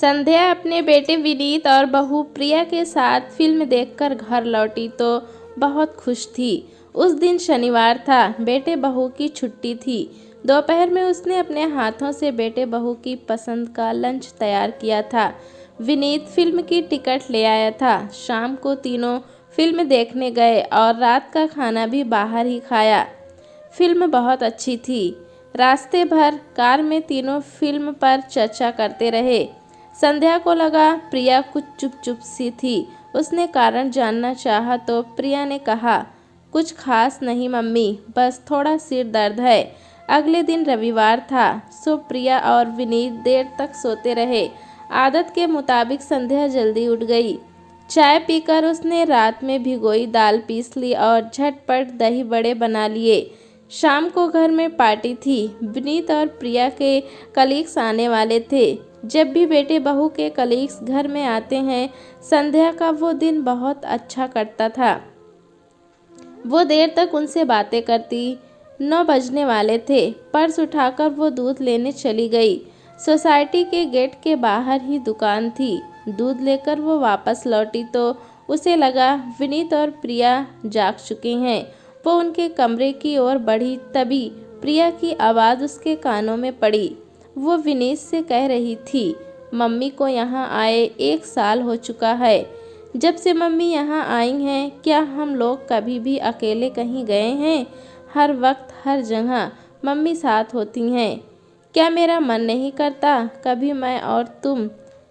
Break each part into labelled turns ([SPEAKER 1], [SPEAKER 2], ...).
[SPEAKER 1] संध्या अपने बेटे विनीत और बहू प्रिया के साथ फिल्म देखकर घर लौटी तो बहुत खुश थी। उस दिन शनिवार था, बेटे बहू की छुट्टी थी। दोपहर में उसने अपने हाथों से बेटे बहू की पसंद का लंच तैयार किया था। विनीत फिल्म की टिकट ले आया था। शाम को तीनों फिल्म देखने गए और रात का खाना भी बाहर ही खाया। फिल्म बहुत अच्छी थी। रास्ते भर कार में तीनों फिल्म पर चर्चा करते रहे। संध्या को लगा प्रिया कुछ चुप चुप सी थी। उसने कारण जानना चाहा तो प्रिया ने कहा, कुछ खास नहीं मम्मी, बस थोड़ा सिर दर्द है। अगले दिन रविवार था, सो प्रिया और विनीत देर तक सोते रहे। आदत के मुताबिक संध्या जल्दी उठ गई। चाय पीकर उसने रात में भिगोई दाल पीस ली और झटपट दही बड़े बना लिए। शाम को घर में पार्टी थी। विनीत और प्रिया के कलीग्स आने वाले थे। जब भी बेटे बहू के कलीग्स घर में आते हैं, संध्या का वो दिन बहुत अच्छा कटता था। वो देर तक उनसे बातें करती। 9 बजने वाले थे। पर्स उठाकर वो दूध लेने चली गई। सोसाइटी के गेट के बाहर ही दुकान थी। दूध लेकर वो वापस लौटी तो उसे लगा विनीत और प्रिया जाग चुके हैं। वो उनके कमरे की ओर बढ़ी, तभी प्रिया की आवाज़ उसके कानों में पड़ी। वो विनीत से कह रही थी, मम्मी को यहाँ आए 1 साल हो चुका है। जब से मम्मी यहाँ आई हैं, क्या हम लोग कभी भी अकेले कहीं गए हैं? हर वक्त हर जगह मम्मी साथ होती हैं। क्या मेरा मन नहीं करता? कभी मैं और तुम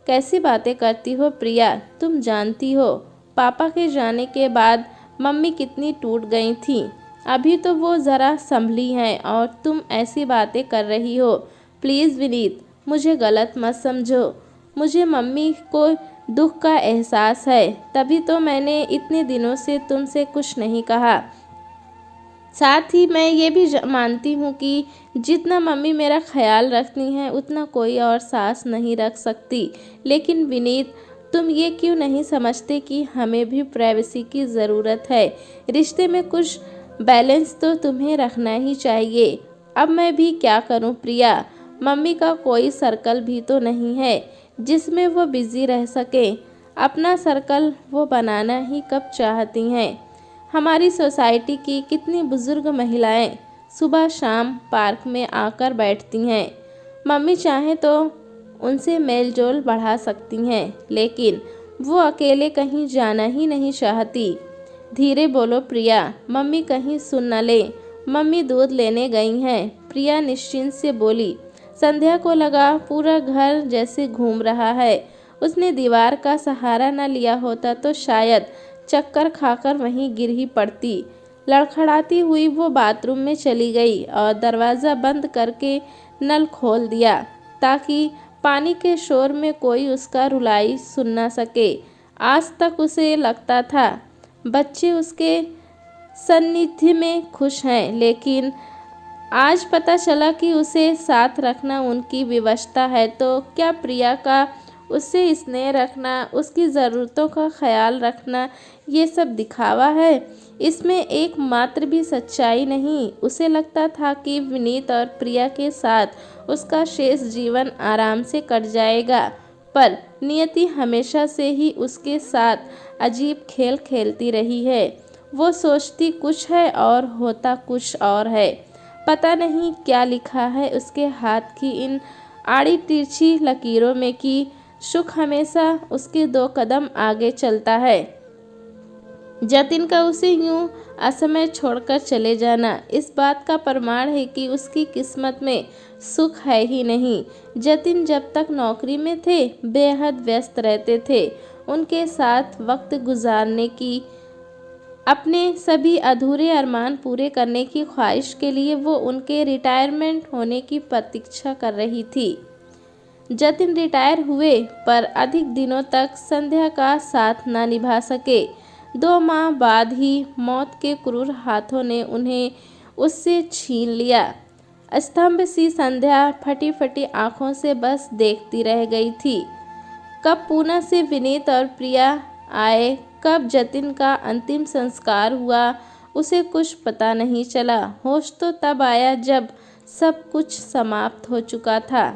[SPEAKER 1] कैसी बातें करती हो प्रिया, तुम जानती हो पापा के जाने के बाद मम्मी कितनी टूट गई थी। अभी तो वो ज़रा संभली हैं और तुम ऐसी बातें कर रही हो। प्लीज़ विनीत, मुझे गलत मत समझो। मुझे मम्मी को दुख का एहसास है, तभी तो मैंने इतने दिनों से तुमसे कुछ नहीं कहा। साथ ही मैं ये भी मानती हूँ कि जितना मम्मी मेरा ख्याल रखती हैं उतना कोई और सास नहीं रख सकती। लेकिन विनीत, तुम ये क्यों नहीं समझते कि हमें भी प्राइवेसी की ज़रूरत है? रिश्ते में कुछ बैलेंस तो तुम्हें रखना ही चाहिए। अब मैं भी क्या करूँ प्रिया? मम्मी का कोई सर्कल भी तो नहीं है जिसमें वो बिज़ी रह सके। अपना सर्कल वो बनाना ही कब चाहती हैं। हमारी सोसाइटी की कितनी बुजुर्ग महिलाएं सुबह शाम पार्क में आकर बैठती हैं। मम्मी चाहे तो उनसे मेल जोल बढ़ा सकती हैं, लेकिन वो अकेले कहीं जाना ही नहीं चाहती। धीरे बोलो प्रिया, मम्मी कहीं सुन न ले। मम्मी दूध लेने गई हैं, प्रिया निश्चिंत से बोली। संध्या को लगा पूरा घर जैसे घूम रहा है। उसने दीवार का सहारा न लिया होता तो शायद चक्कर खाकर वहीं गिर ही पड़ती। लड़खड़ाती हुई वो बाथरूम में चली गई और दरवाज़ा बंद करके नल खोल दिया ताकि पानी के शोर में कोई उसका रुलाई सुन ना सके। आज तक उसे लगता था बच्चे उसके सानिध्य में खुश हैं, लेकिन आज पता चला कि उसे साथ रखना उनकी विवशता है। तो क्या प्रिया का उससे स्नेह रखना, उसकी ज़रूरतों का ख्याल रखना, ये सब दिखावा है? इसमें एकमात्र भी सच्चाई नहीं। उसे लगता था कि विनीत और प्रिया के साथ उसका शेष जीवन आराम से कट जाएगा, पर नियति हमेशा से ही उसके साथ अजीब खेल खेलती रही है। वो सोचती कुछ है और होता कुछ और है। पता नहीं क्या लिखा है उसके हाथ की इन आड़ी तिरछी लकीरों में कि सुख हमेशा उसके 2 कदम आगे चलता है। जतिन का उसे यूं असमय छोड़कर चले जाना इस बात का प्रमाण है कि उसकी किस्मत में सुख है ही नहीं। जतिन जब तक नौकरी में थे बेहद व्यस्त रहते थे। उनके साथ वक्त गुजारने की, अपने सभी अधूरे अरमान पूरे करने की ख्वाहिश के लिए वो उनके रिटायरमेंट होने की प्रतीक्षा कर रही थी। जतिन रिटायर हुए पर अधिक दिनों तक संध्या का साथ न निभा सके। 2 माह बाद ही मौत के क्रूर हाथों ने उन्हें उससे छीन लिया। स्तंभ सी संध्या फटी फटी आँखों से बस देखती रह गई थी। कब पूना से विनीत और प्रिया आए, कब जतिन का अंतिम संस्कार हुआ, उसे कुछ पता नहीं चला। होश तो तब आया जब सब कुछ समाप्त हो चुका था।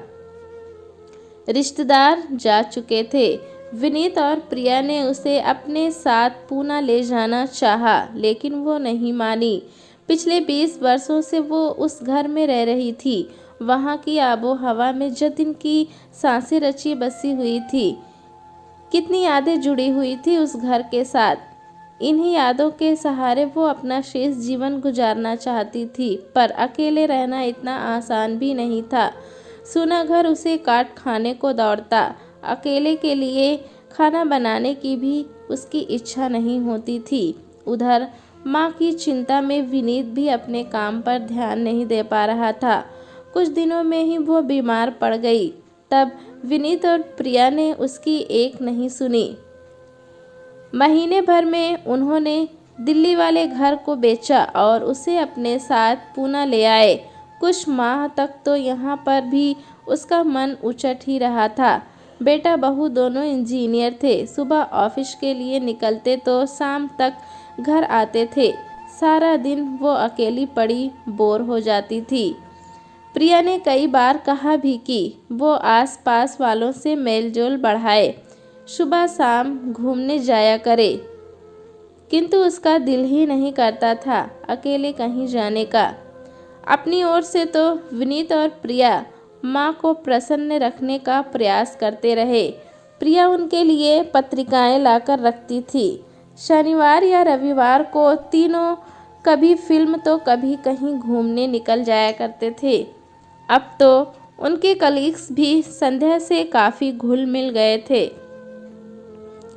[SPEAKER 1] रिश्तेदार जा चुके थे। विनीत और प्रिया ने उसे अपने साथ पूना ले जाना चाहा, लेकिन वो नहीं मानी। पिछले 20 वर्षों से वो उस घर में रह रही थी। वहाँ की आबो हवा में जतिन की सांसें रची बसी हुई थी। कितनी यादें जुड़ी हुई थी उस घर के साथ। इन्हीं यादों के सहारे वो अपना शेष जीवन गुजारना चाहती थी, पर अकेले रहना इतना आसान भी नहीं था। सूना घर उसे काट खाने को दौड़ता। अकेले के लिए खाना बनाने की भी उसकी इच्छा नहीं होती थी। उधर माँ की चिंता में विनीत भी अपने काम पर ध्यान नहीं दे पा रहा था। कुछ दिनों में ही वो बीमार पड़ गई। तब विनीत और प्रिया ने उसकी एक नहीं सुनी। महीने भर में उन्होंने दिल्ली वाले घर को बेचा और उसे अपने साथ पूना ले आए। कुछ माह तक तो यहाँ पर भी उसका मन उचट ही रहा था। बेटा बहू दोनों इंजीनियर थे। सुबह ऑफिस के लिए निकलते तो शाम तक घर आते थे। सारा दिन वो अकेली पड़ी बोर हो जाती थी। प्रिया ने कई बार कहा भी कि वो आस-पास वालों से मेलजोल बढ़ाए, सुबह शाम घूमने जाया करे, किंतु उसका दिल ही नहीं करता था अकेले कहीं जाने का। अपनी ओर से तो विनीत और प्रिया माँ को प्रसन्न रखने का प्रयास करते रहे। प्रिया उनके लिए पत्रिकाएं लाकर रखती थी। शनिवार या रविवार को तीनों कभी फिल्म तो कभी कहीं घूमने निकल जाया करते थे। अब तो उनके कलीग्स भी संध्या से काफ़ी घुल मिल गए थे।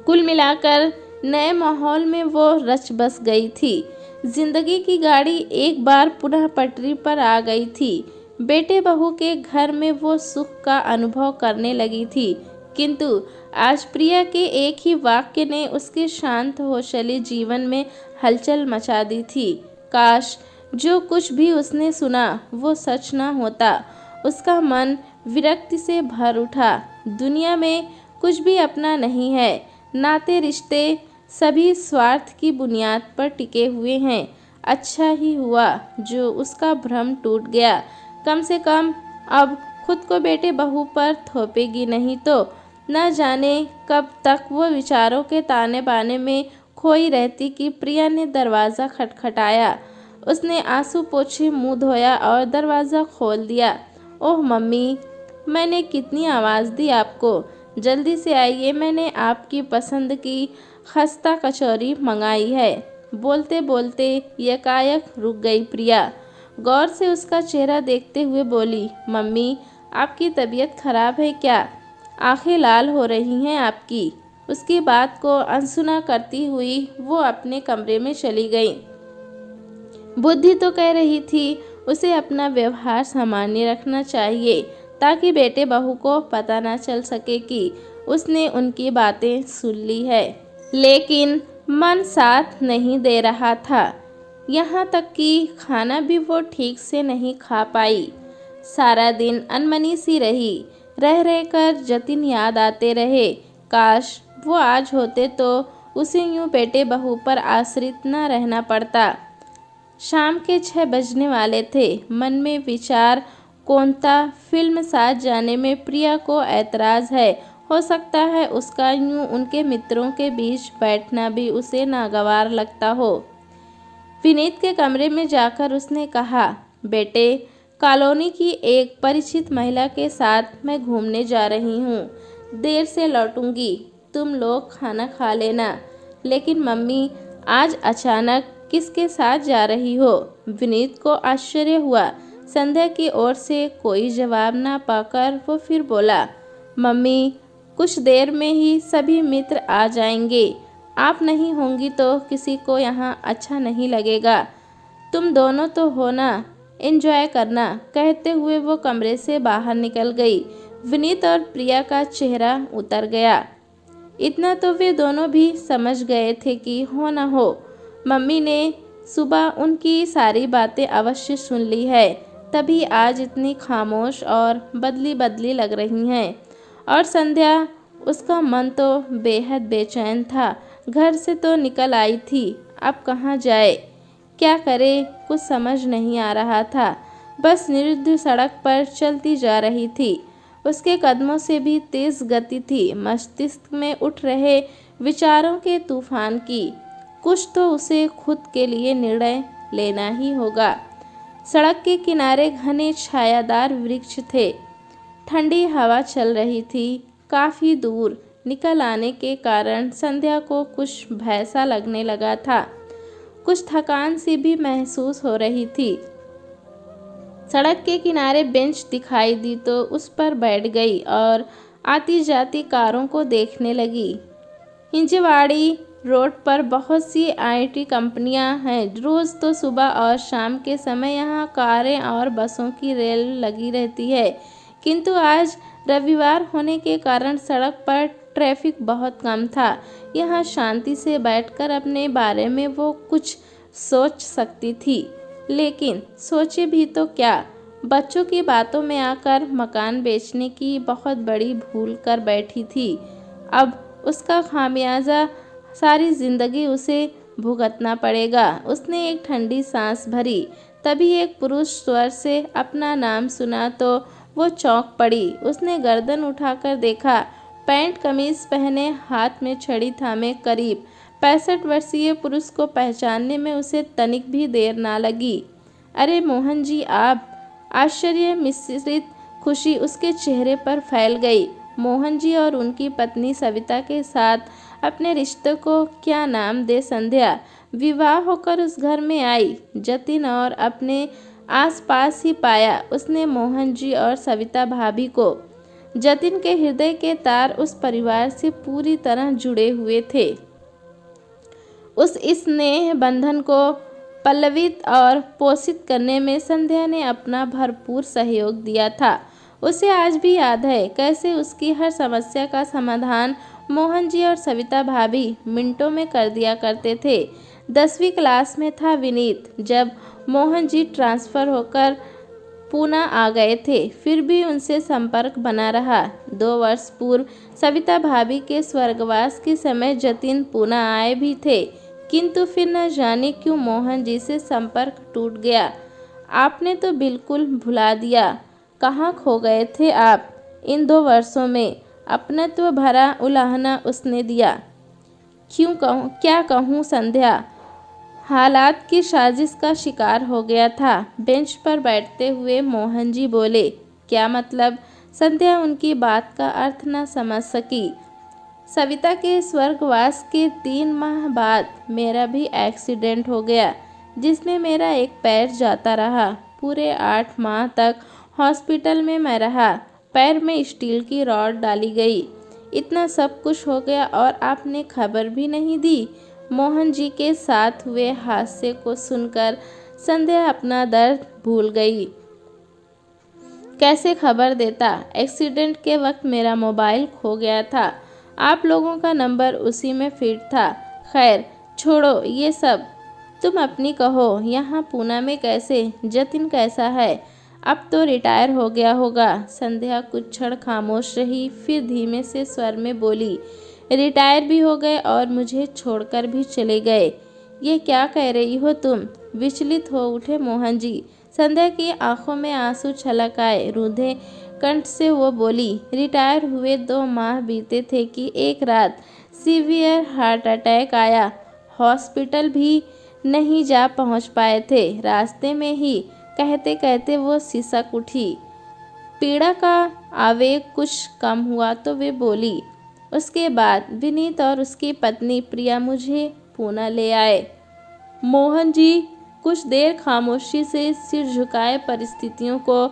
[SPEAKER 1] कुल मिलाकर नए माहौल में वो रच बस गई थी। जिंदगी की गाड़ी एक बार पुनः पटरी पर आ गई थी। बेटे बहू के घर में वो सुख का अनुभव करने लगी थी, किंतु आज प्रिया के एक ही वाक्य ने उसके शांत होशले जीवन में हलचल मचा दी थी। काश जो कुछ भी उसने सुना वो सच ना होता। उसका मन विरक्ति से भर उठा। दुनिया में कुछ भी अपना नहीं है। नाते रिश्ते सभी स्वार्थ की बुनियाद पर टिके हुए हैं। अच्छा ही हुआ जो उसका भ्रम टूट गया। कम से कम अब खुद को बेटे बहू पर थोपेगी नहीं तो न जाने कब तक वो विचारों के ताने बाने में खोई रहती कि प्रिया ने दरवाज़ा खटखटाया। उसने आंसू पोंछे मुंह धोया और दरवाज़ा खोल दिया। ओह मम्मी, मैंने कितनी आवाज़ दी आपको। जल्दी से आइए, मैंने आपकी पसंद की खस्ता कचौरी मंगाई है। बोलते बोलते यकायक रुक गई प्रिया। गौर से उसका चेहरा देखते हुए बोली, मम्मी आपकी तबीयत खराब है क्या? आंखें लाल हो रही हैं आपकी। उसकी बात को अनसुना करती हुई वो अपने कमरे में चली गई। बुद्धि तो कह रही थी उसे अपना व्यवहार सामान्य रखना चाहिए ताकि बेटे बहू को पता ना चल सके कि उसने उनकी बातें सुन ली है, लेकिन मन साथ नहीं दे रहा था। यहाँ तक कि खाना भी वो ठीक से नहीं खा पाई। सारा दिन अनमनी सी रही। रह रहकर जतिन याद आते रहे। काश वो आज होते तो उसे यूं बेटे बहू पर आश्रित न रहना पड़ता। शाम के 6 बजने वाले थे। मन में विचार कौनता फिल्म साथ जाने में प्रिया को ऐतराज़ है। हो सकता है उसका यूं उनके मित्रों के बीच बैठना भी उसे नागवार लगता हो। विनीत के कमरे में जाकर उसने कहा, बेटे कॉलोनी की एक परिचित महिला के साथ मैं घूमने जा रही हूँ। देर से लौटूंगी। तुम लोग खाना खा लेना। लेकिन मम्मी आज अचानक किसके साथ जा रही हो? विनीत को आश्चर्य हुआ। संध्या की ओर से कोई जवाब ना पाकर वो फिर बोला, मम्मी कुछ देर में ही सभी मित्र आ जाएंगे। आप नहीं होंगी तो किसी को यहाँ अच्छा नहीं लगेगा। तुम दोनों तो हो ना, एंजॉय करना। कहते हुए वो कमरे से बाहर निकल गई। विनीत और प्रिया का चेहरा उतर गया। इतना तो वे दोनों भी समझ गए थे कि हो न हो मम्मी ने सुबह उनकी सारी बातें अवश्य सुन ली है, तभी आज इतनी खामोश और बदली बदली लग रही हैं। और संध्या, उसका मन तो बेहद बेचैन था। घर से तो निकल आई थी, अब कहाँ जाए, क्या करे, कुछ समझ नहीं आ रहा था। बस निर्दय सड़क पर चलती जा रही थी। उसके कदमों से भी तेज गति थी, मस्तिष्क में उठ रहे विचारों के तूफान की। कुछ तो उसे खुद के लिए निर्णय लेना ही होगा। सड़क के किनारे घने छायादार वृक्ष थे, ठंडी हवा चल रही थी। काफ़ी दूर निकल आने के कारण संध्या को कुछ भय सा लगने लगा था, कुछ थकान सी भी महसूस हो रही थी। सड़क के किनारे बेंच दिखाई दी तो उस पर बैठ गई और आती जाती कारों को देखने लगी। हिंजवाड़ी रोड पर बहुत सी आईटी कंपनियां हैं। रोज़ तो सुबह और शाम के समय यहाँ कारें और बसों की रेल लगी रहती है, किंतु आज रविवार होने के कारण सड़क पर ट्रैफिक बहुत कम था। यहाँ शांति से बैठकर अपने बारे में वो कुछ सोच सकती थी, लेकिन सोचे भी तो क्या, बच्चों की बातों में आकर मकान बेचने की बहुत बड़ी भूल कर बैठी थी। अब उसका खामियाजा सारी जिंदगी उसे भुगतना पड़ेगा। उसने एक ठंडी सांस भरी, तभी एक पुरुष स्वर से अपना नाम सुना तो वो चौंक पड़ी। उसने गर्दन उठाकर देखा, पैंट कमीज पहने, हाथ में छड़ी थामे करीब 65 वर्षीय पुरुष को पहचानने में उसे तनिक भी देर ना लगी। अरे मोहन जी, आप! आश्चर्य मिश्रित खुशी उसके चेहरे पर फैल गई। मोहन जी और उनकी पत्नी सविता के साथ अपने रिश्ते को क्या नाम दे संध्या विवाह होकर उस घर में आई। जतिन और अपने आसपास ही पाया उसने मोहन जी और सविता भाभी को। जतिन के हृदय के तार उस परिवार से पूरी तरह जुड़े हुए थे। उस स्नेह बंधन को पल्लवित और पोषित करने में संध्या ने अपना भरपूर सहयोग दिया था। उसे आज भी याद है कैसे उसकी हर समस्या का समाधान मोहन जी और सविता भाभी मिनटों में कर दिया करते थे। 10वीं क्लास में था विनीत जब मोहन जी ट्रांसफ़र होकर पूना आ गए थे, फिर भी उनसे संपर्क बना रहा। 2 वर्ष पूर्व सविता भाभी के स्वर्गवास के समय जतिन पूना आए भी थे, किंतु फिर न जाने क्यों मोहन जी से संपर्क टूट गया। आपने तो बिल्कुल भुला दिया। कहाँ खो गए थे आप इन 2 वर्षों में? अपनत्व भरा उलाहना उसने दिया। क्या कहूँ संध्या, हालात की साजिश का शिकार हो गया था। बेंच पर बैठते हुए मोहन जी बोले। क्या मतलब? संध्या उनकी बात का अर्थ न समझ सकी। सविता के स्वर्गवास के 3 माह बाद मेरा भी एक्सीडेंट हो गया, जिसमें मेरा एक पैर जाता रहा। पूरे 8 माह तक हॉस्पिटल में मैं रहा। पैर में स्टील की रॉड डाली गई। इतना सब कुछ हो गया और आपने खबर भी नहीं दी। मोहन जी के साथ हुए हादसे को सुनकर संध्या अपना दर्द भूल गई। कैसे खबर देता? एक्सीडेंट के वक्त मेरा मोबाइल खो गया था। आप लोगों का नंबर उसी में फीड था। खैर छोड़ो ये सब, तुम अपनी कहो। यहाँ पूना में कैसे? जतिन कैसा है? अब तो रिटायर हो गया होगा। संध्या कुछ क्षण खामोश रही, फिर धीमे से स्वर में बोली, रिटायर भी हो गए और मुझे छोड़कर भी चले गए। ये क्या कह रही हो तुम? विचलित हो उठे मोहन जी। संध्या की आंखों में आंसू छलक आए। रूधे कंठ से वो बोली, रिटायर हुए 2 माह बीते थे कि एक रात सीवियर हार्ट अटैक आया। हॉस्पिटल भी नहीं जा पहुंच पाए थे। रास्ते में ही कहते कहते वो सिसक उठी। पीड़ा का आवेग कुछ कम हुआ तो वे बोली। उसके बाद विनीत और उसकी पत्नी प्रिया मुझे पूना ले आए। मोहन जी कुछ देर खामोशी से सिर झुकाए परिस्थितियों को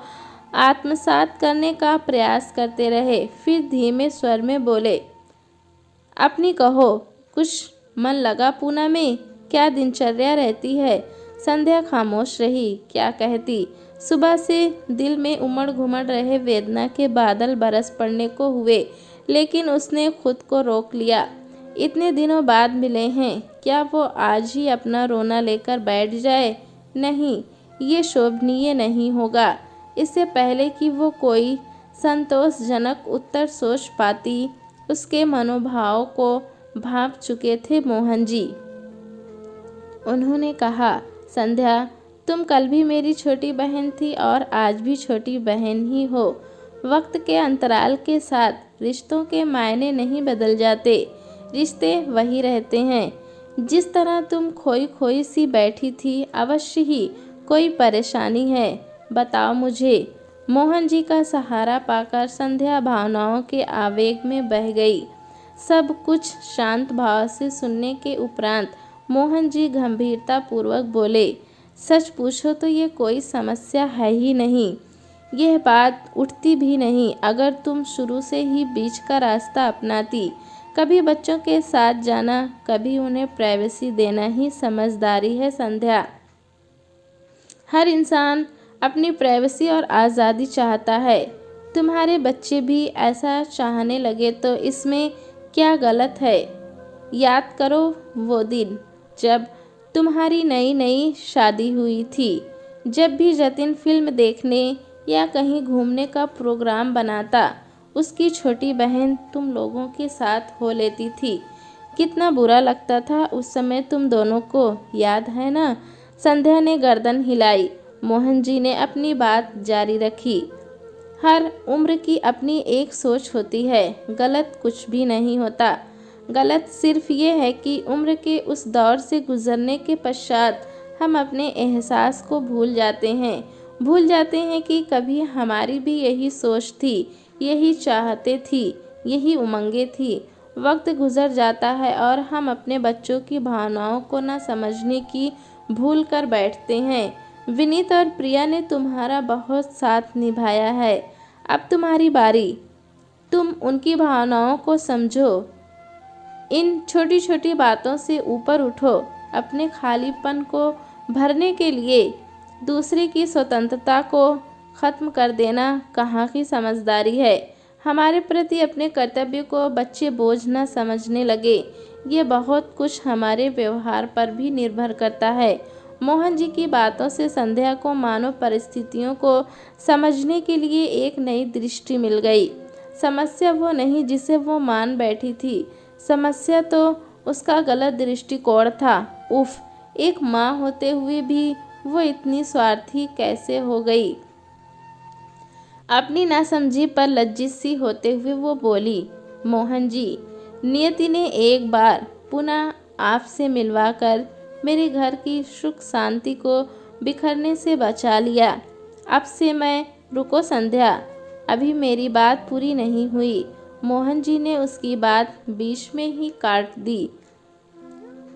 [SPEAKER 1] आत्मसात करने का प्रयास करते रहे, फिर धीमे स्वर में बोले, अपनी कहो। कुछ मन लगा पूना में? क्या दिनचर्या रहती है? संध्या खामोश रही। क्या कहती? सुबह से दिल में उमड़ घुमड़ रहे वेदना के बादल बरस पड़ने को हुए, लेकिन उसने खुद को रोक लिया। इतने दिनों बाद मिले हैं, क्या वो आज ही अपना रोना लेकर बैठ जाए? नहीं, ये शोभनीय नहीं होगा। इससे पहले कि वो कोई संतोषजनक उत्तर सोच पाती, उसके मनोभाव को भांप चुके थे मोहन जी। उन्होंने कहा, संध्या, तुम कल भी मेरी छोटी बहन थी और आज भी छोटी बहन ही हो। वक्त के अंतराल के साथ रिश्तों के मायने नहीं बदल जाते, रिश्ते वही रहते हैं। जिस तरह तुम खोई खोई सी बैठी थी, अवश्य ही कोई परेशानी है, बताओ मुझे। मोहन जी का सहारा पाकर संध्या भावनाओं के आवेग में बह गई। सब कुछ शांत भाव से सुनने के उपरांत मोहन जी गंभीरता पूर्वक बोले, सच पूछो तो ये कोई समस्या है ही नहीं। यह बात उठती भी नहीं अगर तुम शुरू से ही बीच का रास्ता अपनाती। कभी बच्चों के साथ जाना, कभी उन्हें प्राइवेसी देना ही समझदारी है संध्या। हर इंसान अपनी प्राइवेसी और आज़ादी चाहता है। तुम्हारे बच्चे भी ऐसा चाहने लगे तो इसमें क्या गलत है। याद करो वो दिन जब तुम्हारी नई नई शादी हुई थी। जब भी जतिन फिल्म देखने या कहीं घूमने का प्रोग्राम बनाता, उसकी छोटी बहन तुम लोगों के साथ हो लेती थी। कितना बुरा लगता था उस समय तुम दोनों को, याद है ना। संध्या ने गर्दन हिलाई। मोहन जी ने अपनी बात जारी रखी। हर उम्र की अपनी एक सोच होती है, गलत कुछ भी नहीं होता। गलत सिर्फ ये है कि उम्र के उस दौर से गुजरने के पश्चात हम अपने एहसास को भूल जाते हैं कि कभी हमारी भी यही सोच थी, यही चाहते थी, यही उमंगें थी। वक्त गुजर जाता है और हम अपने बच्चों की भावनाओं को न समझने की भूल कर बैठते हैं। विनीत और प्रिया ने तुम्हारा बहुत साथ निभाया है, अब तुम्हारी बारी। तुम उनकी भावनाओं को समझो, इन छोटी छोटी बातों से ऊपर उठो। अपने खालीपन को भरने के लिए दूसरे की स्वतंत्रता को ख़त्म कर देना कहाँ की समझदारी है। हमारे प्रति अपने कर्तव्य को बच्चे बोझ न समझने लगे, ये बहुत कुछ हमारे व्यवहार पर भी निर्भर करता है। मोहन जी की बातों से संध्या को मानव परिस्थितियों को समझने के लिए एक नई दृष्टि मिल गई। समस्या वो नहीं जिसे वो मान बैठी थी, समस्या तो उसका गलत दृष्टिकोण था। उफ, एक माँ होते हुए भी वो इतनी स्वार्थी कैसे हो गई। अपनी नासमझी पर लज्जित सी होते हुए वो बोली, मोहन जी, नियति ने एक बार पुनः आपसे मिलवाकर मेरे घर की सुख शांति को बिखरने से बचा लिया। अब से मैं, रुको संध्या, अभी मेरी बात पूरी नहीं हुई। मोहन जी ने उसकी बात बीच में ही काट दी।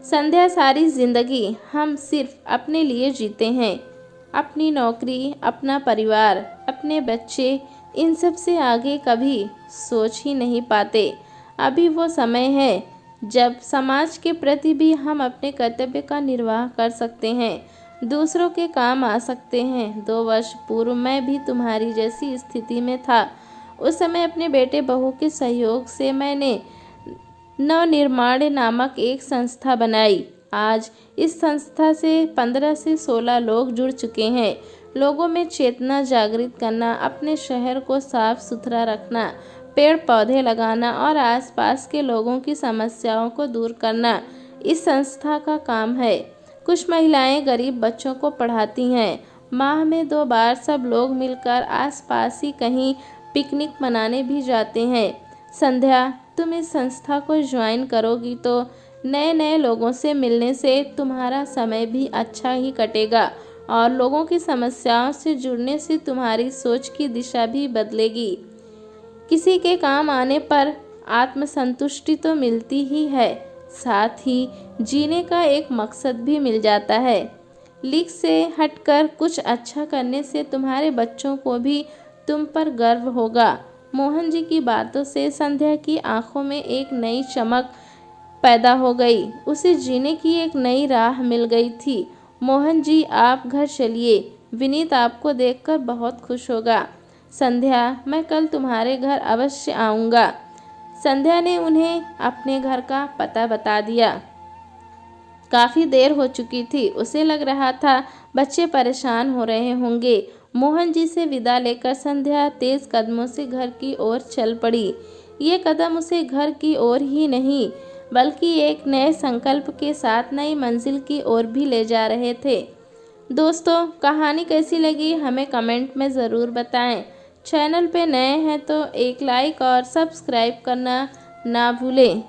[SPEAKER 1] संध्या, सारी जिंदगी हम सिर्फ अपने लिए जीते हैं। अपनी नौकरी, अपना परिवार, अपने बच्चे, इन सब से आगे कभी सोच ही नहीं पाते। अभी वो समय है जब समाज के प्रति भी हम अपने कर्तव्य का निर्वाह कर सकते हैं, दूसरों के काम आ सकते हैं। 2 वर्ष पूर्व मैं भी तुम्हारी जैसी स्थिति में था। उस समय अपने बेटे बहू के सहयोग से मैंने नवनिर्माण नामक एक संस्था बनाई। आज इस संस्था से 15 से 16 लोग जुड़ चुके हैं। लोगों में चेतना जागृत करना, अपने शहर को साफ सुथरा रखना, पेड़ पौधे लगाना और आसपास के लोगों की समस्याओं को दूर करना इस संस्था का काम है। कुछ महिलाएं गरीब बच्चों को पढ़ाती हैं। माह में 2 बार सब लोग मिलकर आसपास ही कहीं पिकनिक मनाने भी जाते हैं। संध्या, तुम इस संस्था को ज्वाइन करोगी तो नए नए लोगों से मिलने से तुम्हारा समय भी अच्छा ही कटेगा और लोगों की समस्याओं से जुड़ने से तुम्हारी सोच की दिशा भी बदलेगी। किसी के काम आने पर आत्मसंतुष्टि तो मिलती ही है, साथ ही जीने का एक मकसद भी मिल जाता है। लीक से हटकर कुछ अच्छा करने से तुम्हारे बच्चों को भी तुम पर गर्व होगा। मोहन जी की बातों से संध्या की आंखों में एक नई चमक पैदा हो गई। उसे जीने की एक नई राह मिल गई थी। मोहन जी, आप घर चलिए, विनीत आपको देखकर बहुत खुश होगा। संध्या, मैं कल तुम्हारे घर अवश्य आऊँगा। संध्या ने उन्हें अपने घर का पता बता दिया। काफ़ी देर हो चुकी थी। उसे लग रहा था बच्चे परेशान हो रहे होंगे। मोहन जी से विदा लेकर संध्या तेज कदमों से घर की ओर चल पड़ी। ये कदम उसे घर की ओर ही नहीं बल्कि एक नए संकल्प के साथ नई मंजिल की ओर भी ले जा रहे थे। दोस्तों, कहानी कैसी लगी हमें कमेंट में ज़रूर बताएं। चैनल पे नए हैं तो एक लाइक और सब्सक्राइब करना ना भूलें।